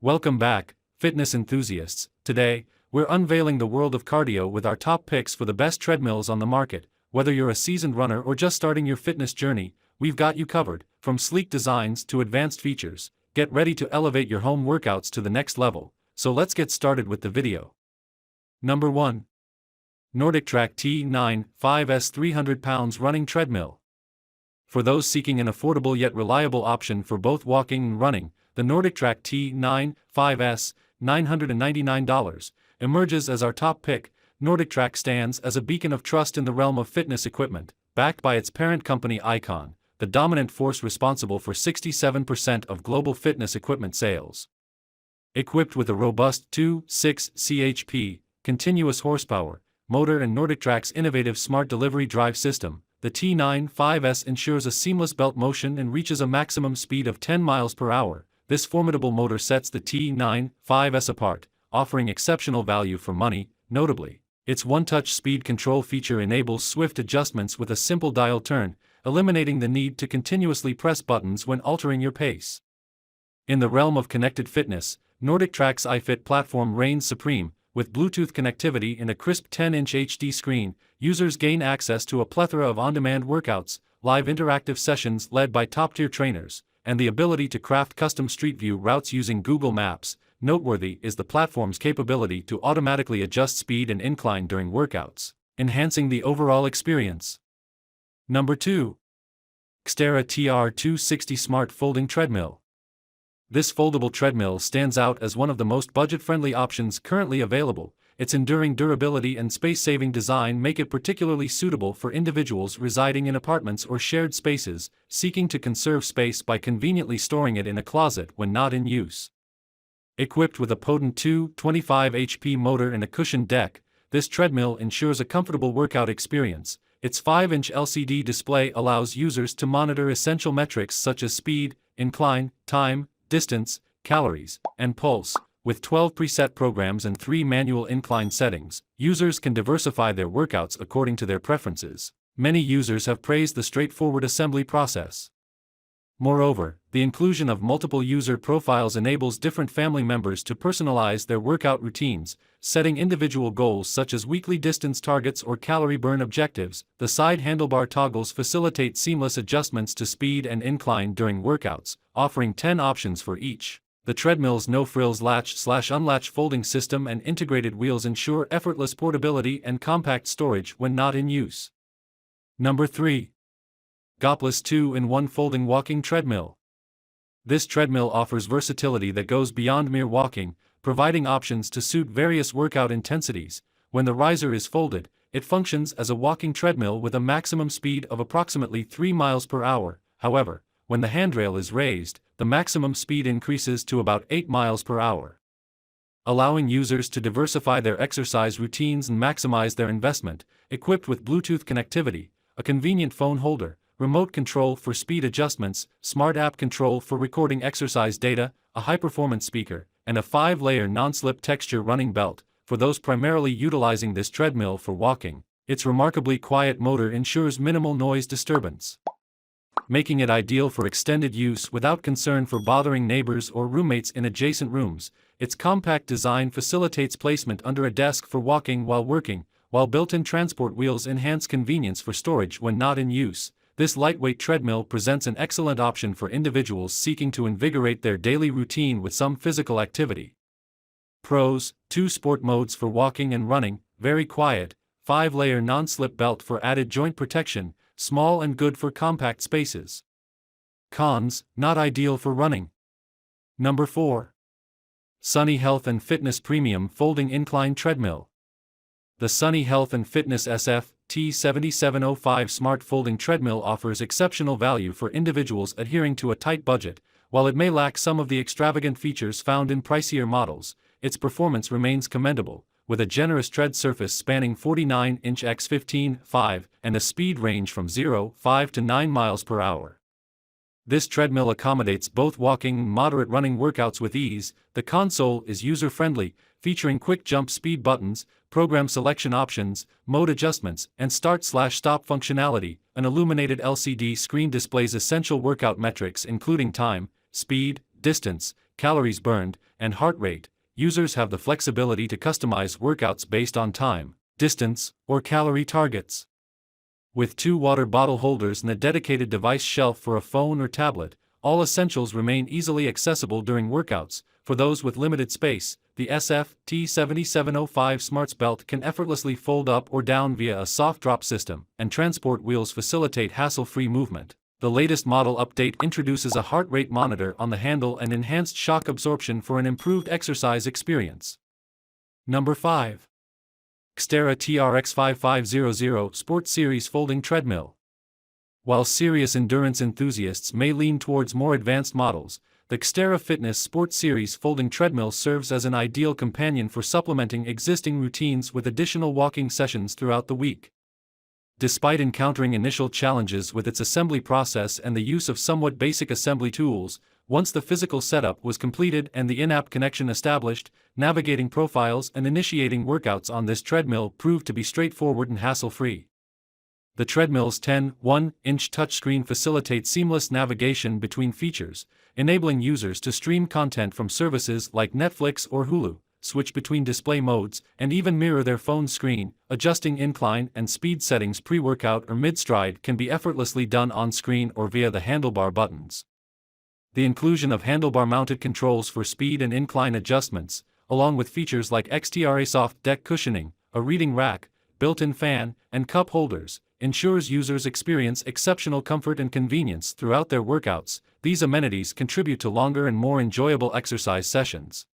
Welcome back, fitness enthusiasts. Today, we're unveiling the world of cardio with our top picks for the best treadmills on the market. Whether you're a seasoned runner or just starting your fitness journey, we've got you covered. From sleek designs to advanced features, get ready to elevate your home workouts to the next level. So let's get started with the video. Number 1. NordicTrack T9 5S 300 pounds running treadmill. For those seeking an affordable yet reliable option for both walking and running, the NordicTrack T9 5S, $999, emerges as our top pick. NordicTrack stands as a beacon of trust in the realm of fitness equipment, backed by its parent company Icon, the dominant force responsible for 67% of global fitness equipment sales. Equipped with a robust 2.6 chp, continuous horsepower, motor and NordicTrack's innovative smart delivery drive system, the T9 5S ensures a seamless belt motion and reaches a maximum speed of 10 miles per hour. This formidable motor sets the T9 5S apart, offering exceptional value for money. Notably, its one-touch speed control feature enables swift adjustments with a simple dial turn, eliminating the need to continuously press buttons when altering your pace. In the realm of connected fitness, NordicTrack's iFit platform reigns supreme. With Bluetooth connectivity and a crisp 10-inch HD screen, users gain access to a plethora of on-demand workouts, live interactive sessions led by top-tier trainers, and the ability to craft custom Street View routes using Google Maps. Noteworthy is the platform's capability to automatically adjust speed and incline during workouts, enhancing the overall experience. Number 2. Xterra TR260 Smart Folding Treadmill. This foldable treadmill stands out as one of the most budget-friendly options currently available. Its enduring durability and space-saving design make it particularly suitable for individuals residing in apartments or shared spaces, seeking to conserve space by conveniently storing it in a closet when not in use. Equipped with a potent 225 HP motor and a cushioned deck, this treadmill ensures a comfortable workout experience. Its 5-inch LCD display allows users to monitor essential metrics such as speed, incline, time, distance, calories, and pulse. With 12 preset programs and 3 manual incline settings, users can diversify their workouts according to their preferences. Many users have praised the straightforward assembly process. Moreover, the inclusion of multiple user profiles enables different family members to personalize their workout routines, setting individual goals such as weekly distance targets or calorie burn objectives. The side handlebar toggles facilitate seamless adjustments to speed and incline during workouts, offering 10 options for each. The treadmill's no-frills latch/unlatch folding system and integrated wheels ensure effortless portability and compact storage when not in use. Number 3. Gopless 2-in-1 Folding Walking Treadmill. This treadmill offers versatility that goes beyond mere walking, providing options to suit various workout intensities. When the riser is folded, it functions as a walking treadmill with a maximum speed of approximately 3 miles per hour. However, when the handrail is raised, the maximum speed increases to about 8 miles per hour. Allowing users to diversify their exercise routines and maximize their investment. Equipped with Bluetooth connectivity, a convenient phone holder, remote control for speed adjustments, smart app control for recording exercise data, a high-performance speaker, and a 5-layer non-slip texture running belt. For those primarily utilizing this treadmill for walking, its remarkably quiet motor ensures minimal noise disturbance, making it ideal for extended use without concern for bothering neighbors or roommates in adjacent rooms. Its compact design facilitates placement under a desk for walking while working, while built-in transport wheels enhance convenience for storage when not in use. This lightweight treadmill presents an excellent option for individuals seeking to invigorate their daily routine with some physical activity. Pros: 2 sport modes for walking and running, very quiet, 5-layer non-slip belt for added joint protection, small and good for compact spaces. Cons: not ideal for running. Number 4. Sunny Health and Fitness Premium Folding Incline Treadmill. The Sunny Health and Fitness SF T7705 Smart Folding Treadmill offers exceptional value for individuals adhering to a tight budget. While it may lack some of the extravagant features found in pricier models, its performance remains commendable, with a generous tread surface spanning 49-inch x 15.5 and a speed range from 0.5 to 9 miles per hour. This treadmill accommodates both walking and moderate running workouts with ease. The console is user-friendly, featuring quick jump speed buttons, program selection options, mode adjustments, and start/stop functionality. An illuminated LCD screen displays essential workout metrics including time, speed, distance, calories burned, and heart rate, users have the flexibility to customize workouts based on time, distance, or calorie targets. With 2 water bottle holders and a dedicated device shelf for a phone or tablet, all essentials remain easily accessible during workouts. For those with limited space, the SF-T7705 Smarts belt can effortlessly fold up or down via a soft drop system, and transport wheels facilitate hassle-free movement. The latest model update introduces a heart rate monitor on the handle and enhanced shock absorption for an improved exercise experience. Number 5. Xterra TRX5500 Sport Series Folding Treadmill. While serious endurance enthusiasts may lean towards more advanced models, the Xterra Fitness Sport Series Folding Treadmill serves as an ideal companion for supplementing existing routines with additional walking sessions throughout the week. Despite encountering initial challenges with its assembly process and the use of somewhat basic assembly tools, once the physical setup was completed and the in-app connection established, navigating profiles and initiating workouts on this treadmill proved to be straightforward and hassle-free. The treadmill's 10.1-inch touchscreen facilitates seamless navigation between features, enabling users to stream content from services like Netflix or Hulu, switch between display modes, and even mirror their phone screen. Adjusting incline and speed settings pre-workout or mid-stride can be effortlessly done on-screen or via the handlebar buttons. The inclusion of handlebar-mounted controls for speed and incline adjustments, along with features like Xterra soft deck cushioning, a reading rack, built-in fan, and cup holders, ensures users experience exceptional comfort and convenience throughout their workouts. These amenities contribute to longer and more enjoyable exercise sessions.